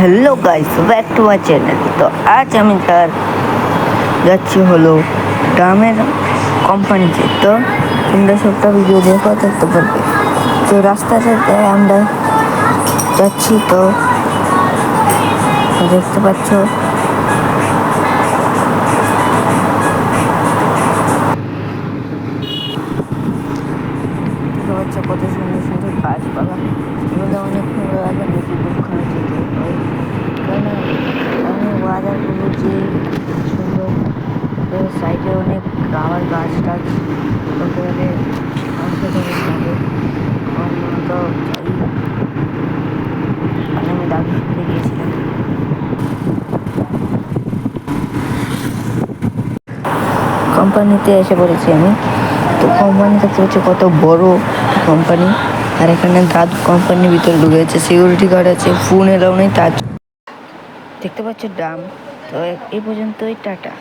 Hello guys, back to my channel. তো আজ আমি যাচ্ছি হলো গ্রামের কোম্পানিতে। তো তোমরা সবটা ভিডিও দেখো দেখতে পারবে। তো রাস্তাটাতে আমরা যাচ্ছি, তো দেখতে পাচ্ছ কত সুন্দর সুন্দর গাছপালা। এগুলো অনেক ভালো লাগে, বেশি দুঃখ যেতে হয়, কারণ ওয়াদারগুলো যে সুন্দর, সাইডে অনেক আবার গাছ টাছ একেবারে অসাধারণ লাগে। তো আমি দাদু সাথে গিয়েছিলাম। কোম্পানিতে এসে পড়েছি আমি। তো কোম্পানি দেখতে পাচ্ছি কত বড় কোম্পানি, আর এখানে দাদু কোম্পানির ভিতরে ঢুকে আছে, সিকিউরিটি গার্ড আছে, ফোন এলাও নেই, তার দেখতে পাচ্ছ ড্রাম। তো এই পর্যন্তই, টাটা।